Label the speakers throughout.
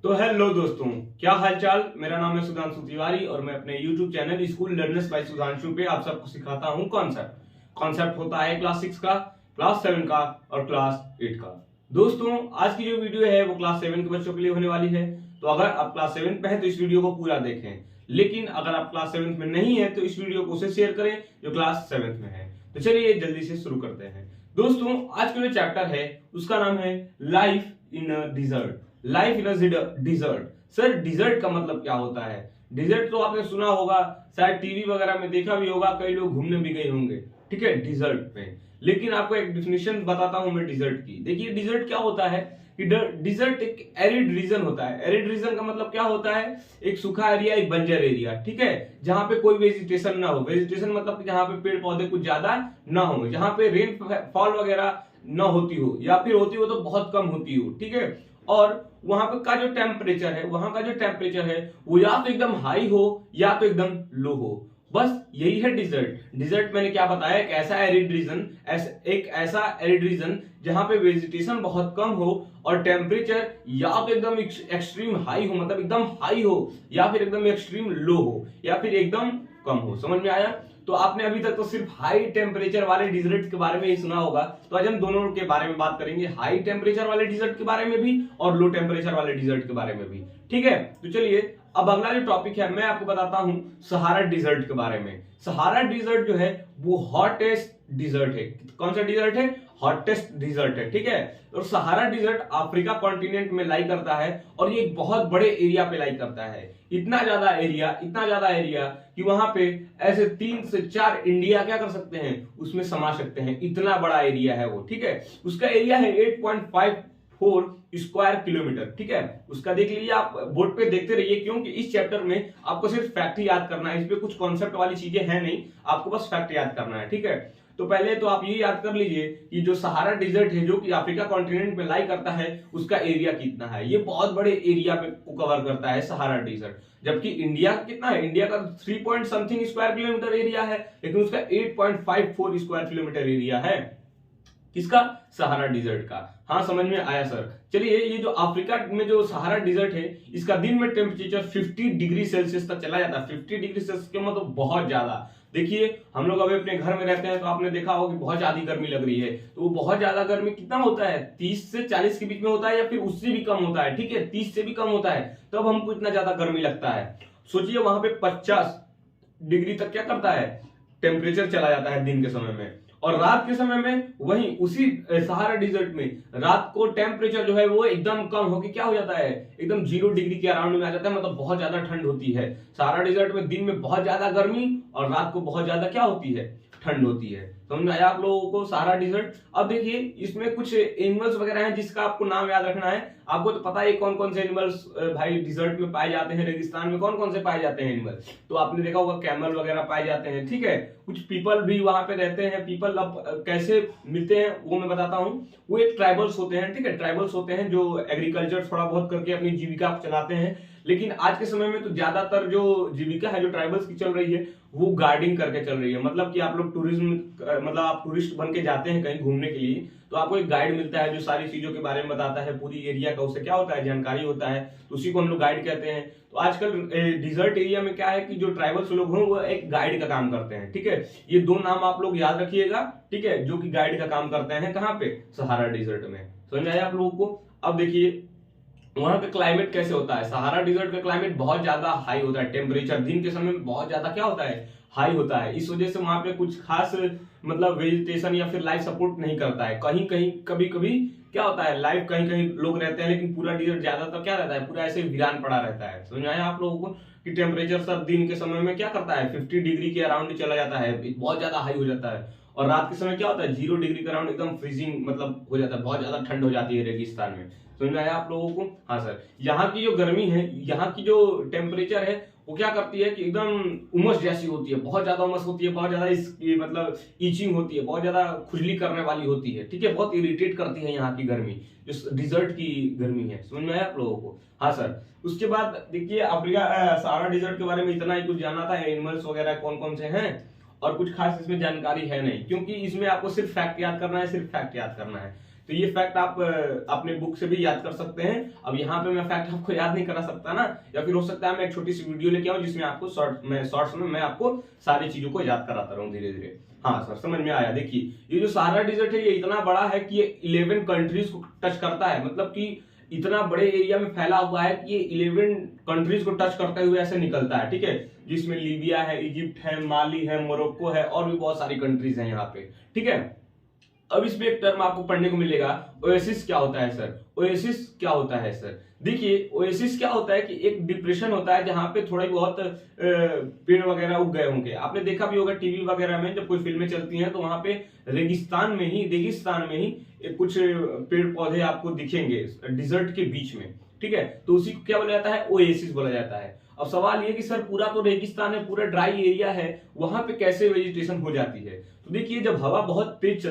Speaker 1: तो हेलो दोस्तों, क्या हालचाल। मेरा नाम है सुधांशु तिवारी और मैं अपने YouTube channel school learners by Sudhanshu पे आप सबको सिखाता हूँ कॉन्सेप्ट। कॉन्सेप्ट होता है क्लास 6 का, क्लास 7 का और क्लास 8 का। दोस्तों, आज की जो वीडियो है वो क्लास 7 के बच्चों के लिए होने वाली है। तो अगर आप क्लास 7 पे हैं तो इस वीडियो को पूरा देखें, लेकिन अगर आप क्लास 7 में नहीं है तो इस वीडियो को उसे शेयर करें जो क्लास 7 में है। तो चलिए जल्दी से शुरू करते हैं। दोस्तों, आज का जो चैप्टर है उसका नाम है life in a desert. Life in a desert. Sir, desert का मतलब क्या होता है? डिजर्ट तो आपने सुना होगा, शायद टीवी वगैरह में देखा भी होगा, कई लोग घूमने भी गए होंगे, ठीक है, डिजर्ट में। लेकिन आपको एक डिफिनेशन बताता हूं मैं डिजर्ट की। देखिए, डिजर्ट क्या होता है कि डिजर्ट एक एरिड रीजन होता है। एरिड रीजन का मतलब क्या होता है? एक सूखा एरिया, एक बंजर एरिया, ठीक है, जहां पे कोई वेजिटेशन ना हो। वेजिटेशन मतलब कि जहां पे पेड़ पौधे कुछ ज्यादा ना हो, जहां पे रेन फॉल वगैरह ना होती हो, या फिर होती हो तो बहुत कम होती हो, ठीक है। और वहां पे का जो टेम्परेचर है, वहां का जो टेम्परेचर है वो या तो एकदम हाई हो या तो एकदम लो हो। बस यही है डिजर्ट। डिजर्ट मैंने क्या बताया, एक ऐसा एरिड रीजन, एक ऐसा एरिड रीजन जहां पे वेजिटेशन बहुत कम हो और टेम्परेचर या तो एकदम एक्सट्रीम हाई हो, मतलब एकदम हाई हो, या फिर एकदम एक्सट्रीम लो हो, या फिर एकदम कम हो। समझ में आया? तो आपने अभी तक तो सिर्फ हाई टेम्परेचर वाले डिजर्ट के बारे में ही सुना होगा, तो आज हम दोनों के बारे में बात करेंगे, हाई टेम्परेचर वाले डिजर्ट के बारे में भी और लो टेम्परेचर वाले डिजर्ट के बारे में भी, ठीक है। तो चलिए, अब अगला जो टॉपिक है मैं आपको बताता हूं सहारा डिजर्ट के बारे में। सहारा डिजर्ट जो है वो हॉटेस्ट डिजर्ट है। कौन सा डिजर्ट है? हॉटेस्ट डिजर्ट है, ठीक है। और सहारा डिजर्ट अफ्रीका कॉन्टिनेंट में लाई करता है और ये एक बहुत बड़े एरिया पे लाई करता है। इतना ज्यादा एरिया, इतना ज्यादा एरिया कि वहां पे ऐसे 3 से 4 इंडिया क्या कर सकते हैं, उसमें समा सकते हैं। इतना बड़ा एरिया है वो, ठीक है। उसका एरिया है 8.54 स्क्वायर किलोमीटर, ठीक है। उसका देख लीजिए, आप बोर्ड पे देखते रहिए, क्योंकि इस चैप्टर में आपको सिर्फ फैक्ट ही याद करना है। इस पे कुछ कॉन्सेप्ट वाली चीजें हैं नहीं, आपको बस फैक्ट याद करना है, ठीक है। तो पहले तो आप ये याद कर लीजिए कि जो सहारा डिजर्ट है, जो कि अफ्रीका कॉन्टिनेंट में लाई करता है, उसका एरिया कितना है। ये बहुत बड़े एरिया पे को कवर करता है सहारा डिजर्ट। जबकि इंडिया कितना है? इंडिया का 3 point something square kilometre area है, लेकिन उसका 8.54 स्क्वायर किलोमीटर एरिया है। किसका? सहारा डिजर्ट का। हाँ, समझ में आया सर। चलिए, ये जो अफ्रीका में जो सहारा डिजर्ट है, इसका दिन में टेम्परेचर 50 डिग्री सेल्सियस तक चला जाता है। 50 डिग्री सेल्सियस के मतलब बहुत ज्यादा। देखिए, हम लोग अभी अपने घर में रहते हैं तो आपने देखा होगा कि बहुत ज्यादा गर्मी लग रही है। तो वो बहुत ज्यादा गर्मी कितना होता है? 30 से 40 के बीच में होता है, या फिर उससे भी कम होता है, ठीक है, 30 से भी कम होता है, तब हमको इतना ज्यादा गर्मी लगता है। सोचिए, वहां पे 50 डिग्री तक क्या करता है, टेम्परेचर चला जाता है दिन के समय में। और रात के समय में वहीं उसी सहारा डिजर्ट में रात को टेम्परेचर जो है वो एकदम कम होकर क्या हो जाता है, एकदम 0 डिग्री के अराउंड में आ जाता है। मतलब बहुत ज्यादा ठंड होती है। सहारा डिजर्ट में दिन में बहुत ज्यादा गर्मी और रात को बहुत ज्यादा क्या होती है, ठंड होती है। समझ में आया आप लोगों को सहारा डिजर्ट? अब देखिए, इसमें कुछ एनिमल्स वगैरह हैं जिसका आपको नाम याद रखना है। आपको तो पता है कौन कौन से एनिमल्स भाई डिजर्ट में पाए जाते हैं, रेगिस्तान में कौन कौन से पाए जाते हैं एनिमल। तो आपने देखा होगा कैमल वगैरह पाए जाते हैं, ठीक है। कुछ पीपल भी वहां पे रहते हैं। पीपल अब कैसे मिलते हैं वो मैं बताता हूं। वो एक ट्राइबल्स होते हैं, ठीक है, ट्राइबल्स होते हैं जो एग्रीकल्चर थोड़ा बहुत करके अपनी जीविका चलाते हैं। लेकिन आज के समय में तो ज्यादातर जो जीविका है जो ट्राइबल्स की चल रही है वो गाइडिंग करके चल रही है। मतलब कि आप लोग टूरिज्म, मतलब आप टूरिस्ट बन के जाते हैं कहीं घूमने के लिए, तो आपको एक गाइड मिलता है जो सारी चीजों के बारे में बताता है, पूरी एरिया का उससे क्या होता है, जानकारी होता है, तो उसी को हम लोग गाइड कहते हैं। तो आजकल डिजर्ट एरिया में क्या है कि जो ट्राइबल्स लोग हैं वो एक गाइड का काम करते हैं, ठीक है। ये 2 नाम आप लोग याद रखिएगा, ठीक है, जो कि गाइड का काम करते हैं। कहाँ पे? सहारा डिजर्ट में। समझ आया आप लोगों को? अब देखिए, वहां का क्लाइमेट कैसे होता है। सहारा डिजर्ट का क्लाइमेट बहुत ज्यादा हाई होता है। टेम्परेचर दिन के समय में बहुत ज्यादा क्या होता है, हाई होता है। इस वजह से वहां पे कुछ खास मतलब वेजिटेशन या फिर लाइफ सपोर्ट नहीं करता है। कहीं कहीं कभी कभी क्या होता है, लाइफ कहीं कहीं लोग रहते हैं, लेकिन पूरा डिजर्ट ज्यादातर क्या रहता है, पूरा ऐसे वीरान पड़ा रहता है। समझ आया आप लोगों को कि टेम्परेचर सब दिन के समय में क्या करता है, 50 डिग्री के अराउंड चला जाता है, बहुत ज्यादा हाई हो जाता है। और रात के समय क्या होता है, 0 डिग्री के अराउंड एकदम फ्रीजिंग मतलब हो जाता है, बहुत ज्यादा ठंड हो जाती है रेगिस्तान में। समझ में आया आप लोगों को? हाँ सर। यहाँ की जो गर्मी है, यहाँ की जो टेम्परेचर है, वो क्या करती है कि एकदम उमस जैसी होती है, बहुत ज्यादा उमस होती है, बहुत ज्यादा इसकी मतलब ईचिंग होती है, बहुत ज्यादा खुजली करने वाली होती है, ठीक है, बहुत इरिटेट करती है यहाँ की गर्मी, जो डिजर्ट की गर्मी है। समझ में आया आप लोगों को? हाँ सर। उसके बाद देखिए, अफ्रीका सहारा डिजर्ट के बारे में इतना ही कुछ जाना था। एनिमल्स वगैरह कौन कौन से हैं और कुछ खास इसमें जानकारी है नहीं, क्योंकि इसमें आपको सिर्फ फैक्ट याद करना है, सिर्फ फैक्ट याद करना है। तो ये फैक्ट आप अपने बुक से भी याद कर सकते हैं। अब यहाँ पे मैं फैक्ट आपको याद नहीं करा सकता ना, या फिर हो सकता है मैं एक छोटी सी वीडियो लेके आऊं जिसमें आपको शॉर्ट्स में मैं आपको सारी चीजों को याद कराता रहूं धीरे धीरे। हाँ सर, समझ में आया। देखिए ये जो सहारा डिजर्ट है ये इतना बड़ा है कि ये 11 कंट्रीज को टच करता है, मतलब कि इतना बड़े एरिया में फैला हुआ है कि ये 11 कंट्रीज को टच करते हुए ऐसे निकलता है, ठीक है, जिसमें लीबिया है, इजिप्ट है, माली है, मोरक्को है और भी बहुत सारी कंट्रीज हैं यहाँ पे, ठीक है। अब इसमें एक टर्म आपको पढ़ने को मिलेगा, ओएसिस क्या होता है सर? ओएसिस क्या होता है सर? देखिए ओएसिस क्या होता है कि एक डिप्रेशन होता है जहां पे थोड़ा बहुत पेड़ वगैरह उग गए होंगे। आपने देखा भी होगा टीवी वगैरह में जब कोई फिल्में चलती हैं तो वहां पे रेगिस्तान में ही कुछ पेड़ पौधे आपको दिखेंगे डिजर्ट के बीच में, ठीक है, तो उसी को क्या बोला जाता है? ओएसिस बोला जाता है। अब सवाल ये कि सर पूरा तो रेगिस्तान है, पूरा ड्राई एरिया है, वहां पे कैसे वेजिटेशन हो जाती है? तो देखिए जब हवा बहुत तेज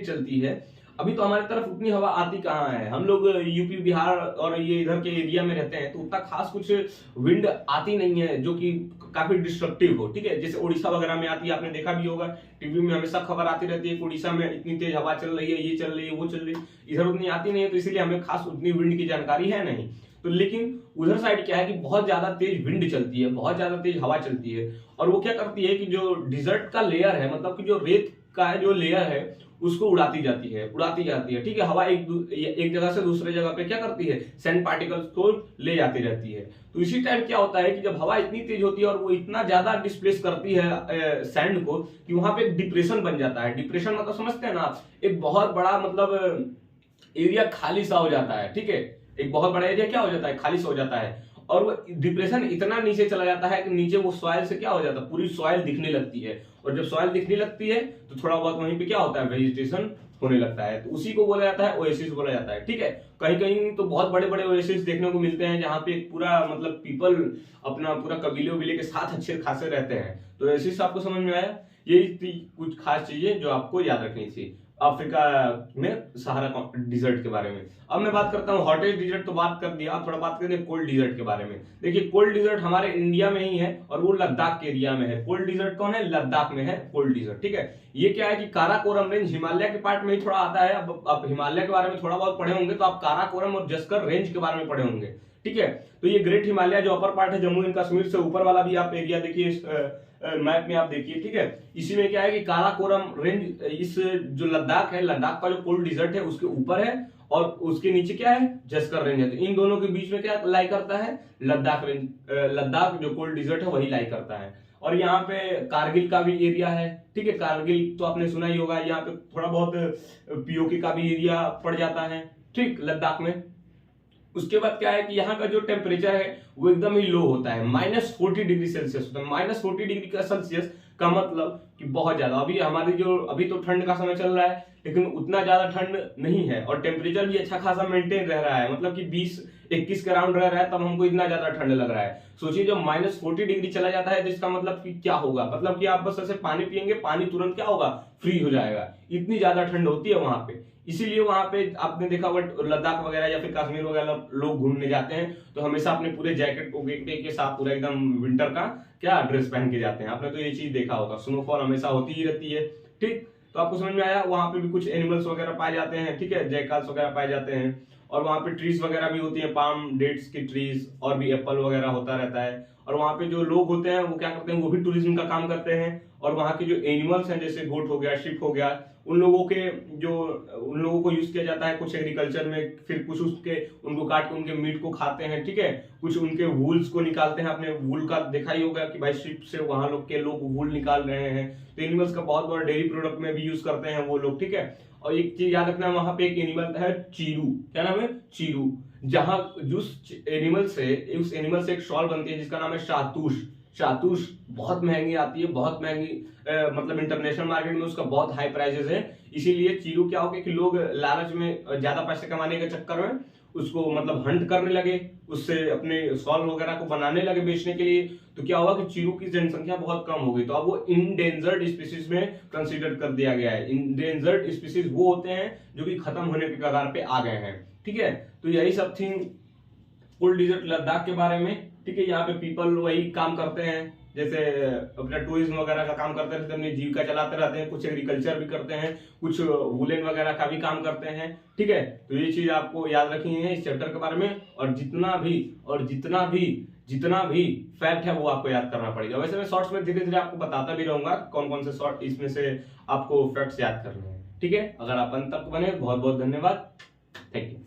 Speaker 1: चलती है, अभी तो हमारी तरफ उतनी हवा आती कहाँ है, हम लोग यूपी बिहार और ये इधर के एरिया में रहते हैं तो उतना खास कुछ विंड आती नहीं है जो कि काफी डिस्ट्रक्टिव हो, ठीक है, जैसे उड़ीसा वगैरह में आती है। आपने देखा भी होगा टीवी में हमेशा खबर आती रहती है कि उड़ीसा में इतनी तेज हवा चल रही है, ये चल रही है, वो चल रही है, इधर उतनी आती नहीं है, तो इसीलिए हमें खास उतनी विंड की जानकारी है नहीं। तो लेकिन उधर साइड क्या है कि बहुत ज्यादा तेज विंड चलती है, बहुत ज्यादा तेज हवा चलती है, और वो क्या करती है कि जो डिजर्ट का लेयर है, मतलब कि जो रेत का जो लेयर है उसको उड़ाती जाती है, ठीक है। हवा एक जगह से दूसरे जगह पे क्या करती है? सैंड पार्टिकल्स को ले जाती रहती है। तो इसी टाइम क्या होता है कि जब हवा इतनी तेज होती है और वो इतना ज्यादा डिस्प्लेस करती है सैंड को कि वहां पे एक डिप्रेशन बन जाता है। डिप्रेशन मतलब समझते हैं ना, एक बहुत बड़ा मतलब एरिया खाली सा हो जाता है, ठीक है, एक बहुत बड़ा एरिया क्या हो जाता है? खाली सा हो जाता है, और वो डिप्रेशन इतना नीचे चला जाता है कि नीचे वो सॉइल से क्या हो जाता है? पूरी सॉइल दिखने लगती है, और जब सॉइल दिखने लगती है तो थोड़ा बहुत वहीं पे क्या होता है? वेजिटेशन होने लगता है, तो उसी को बोला जाता है ओएसिस बोला जाता है, ठीक है। कहीं कहीं तो बहुत बड़े बड़े ओएसिस देखने को मिलते हैं जहां पे पूरा मतलब पीपल अपना पूरा कबीले उबीले के साथ अच्छे खासे रहते हैं। तो ओएसिस आपको समझ में आया? यही थी कुछ खास चीजें जो आपको याद रखनी थी अफ्रीका में सहारा डिजर्ट के बारे में। अब मैं बात करता हूँ हॉटेस्ट डिजर्ट, तो बात कर दिया, अब थोड़ा बात करते हैं कोल्ड डिजर्ट के बारे में। देखिए कोल्ड डिजर्ट हमारे इंडिया में ही है और वो लद्दाख के एरिया में है। कोल्ड डिजर्ट कौन है? लद्दाख में है कोल्ड डिजर्ट, ठीक है। ये क्या है कि काराकोरम रेंज हिमालय के पार्ट में ही थोड़ा आता है। अब आप हिमालय के बारे में थोड़ा बहुत पढ़े होंगे तो आप काराकोरम और जस्कर रेंज के बारे में पढ़े होंगे, ठीक है। तो ये ग्रेट हिमालय जो अपर पार्ट है जम्मू एंड कश्मीर से ऊपर वाला भी आप एरिया देखिए मैप में आप देखिए, ठीक है। इसी में क्या है कि काराकोरम रेंज इस जो लद्दाख है, लद्दाख का जो कोल्ड डिजर्ट है उसके ऊपर है, और उसके नीचे क्या है? जस्कर रेंज है। तो इन दोनों के बीच में क्या लाई करता है? लद्दाख रेंज, लद्दाख जो कोल्ड डिजर्ट है वही लाई करता है। और यहाँ पे कारगिल का भी एरिया है, ठीक है। कारगिल तो आपने सुना ही होगा, यहाँ पे थोड़ा बहुत पीओके का भी एरिया पड़ जाता है, ठीक, लद्दाख में। उसके बाद क्या है कि यहाँ का जो टेम्परेचर है वो एकदम ही लो होता है, -40 डिग्री सेल्सियस होता है। -40 डिग्री का सेल्सियस का मतलब कि बहुत ज्यादा। अभी तो ठंड का समय चल रहा है लेकिन उतना ज्यादा ठंड नहीं है, और टेम्परेचर भी अच्छा खासा मेंटेन रह रहा है, मतलब कि 20-21 के अराउंड रह रहा है, तब हमको इतना ज्यादा ठंड लग रहा है। सोचिए जब -40 डिग्री चला जाता है तो इसका मतलब कि क्या होगा? मतलब कि आप बस ऐसे पानी पियेंगे, पानी तुरंत क्या होगा? फ्री हो जाएगा। इतनी ज्यादा ठंड होती है वहां पे। इसीलिए वहां पे आपने देखा होगा लद्दाख वगैरह या फिर कश्मीर वगैरह लोग घूमने जाते हैं तो हमेशा अपने पूरे जैकेट के साथ पूरा एकदम विंटर का क्या ड्रेस पहन के जाते हैं। आपने तो ये चीज देखा होगा, स्नोफॉल हमेशा होती ही रहती है, ठीक। तो आपको समझ में आया? वहां पे भी कुछ एनिमल्स वगैरह पाए जाते हैं, ठीक है, जैकाल्स वगैरह पाए जाते हैं, और वहां पे ट्रीज वगैरह भी होती है, पाम डेट्स की ट्रीज, और भी एप्पल वगैरह होता रहता है। और वहां पे जो लोग होते हैं वो क्या करते हैं? वो भी टूरिज्म का काम करते हैं, और वहां के जो एनिमल्स हैं जैसे गोट हो गया, शिप हो गया, उन लोगों को यूज किया जाता है कुछ एग्रीकल्चर में, फिर कुछ उनको काट के उनके मीट को खाते हैं, ठीक है। कुछ उनके वूल्स को निकालते हैं। आपने वूल का देखा ही होगा कि भाई शिप से वहां लोग वूल निकाल रहे हैं। तो एनिमल्स का बहुत बड़ा डेयरी प्रोडक्ट में भी यूज करते हैं वो लोग, ठीक है। और एक चीज याद रखना, वहां पे एक एनिमल है चीरू, क्या नाम है? चीरू। जहां उस एनिमल से एक शॉल बनती है जिसका नाम है शातूश। बहुत महंगी आती है, बहुत महंगी, मतलब इंटरनेशनल मार्केट में उसका बहुत हाई प्राइसेस है। इसीलिए चीरू क्या हो गया कि लोग लालच में ज्यादा पैसे कमाने के चक्कर में उसको मतलब हंट करने लगे, उससे अपने शॉल वगैरह को बनाने लगे बेचने के लिए। तो क्या हुआ कि चीरू की जनसंख्या बहुत कम हो गई, तो अब वो इंडेंजर्ड स्पीसीज में कंसीडर कर दिया गया है। इंडेंजर्ड स्पीसीज वो होते हैं जो कि खत्म होने के कगार पे आ गए हैं, ठीक है। तो यही सब थी कोल्ड डिजर्ट लद्दाख के बारे में, ठीक है। यहाँ पे पीपल वही काम करते हैं, जैसे अपना टूरिज्म वगैरह का काम करते रहते हैं, अपनी जीविका चलाते रहते हैं, कुछ एग्रीकल्चर भी करते हैं, कुछ वुलन वगैरह का भी काम करते हैं। ठीक है, तो ये चीज आपको याद रखनी है इस चैप्टर के बारे में, और जितना भी फैक्ट है वो आपको याद करना पड़ेगा। वैसे मैं शॉर्ट्स में धीरे धीरे आपको बताता भी रहूंगा कौन कौन से शॉर्ट इसमें से आपको फैक्ट्स याद करने हैं। ठीक है, अगर आप अंत तक बने, बहुत बहुत धन्यवाद, थैंक यू।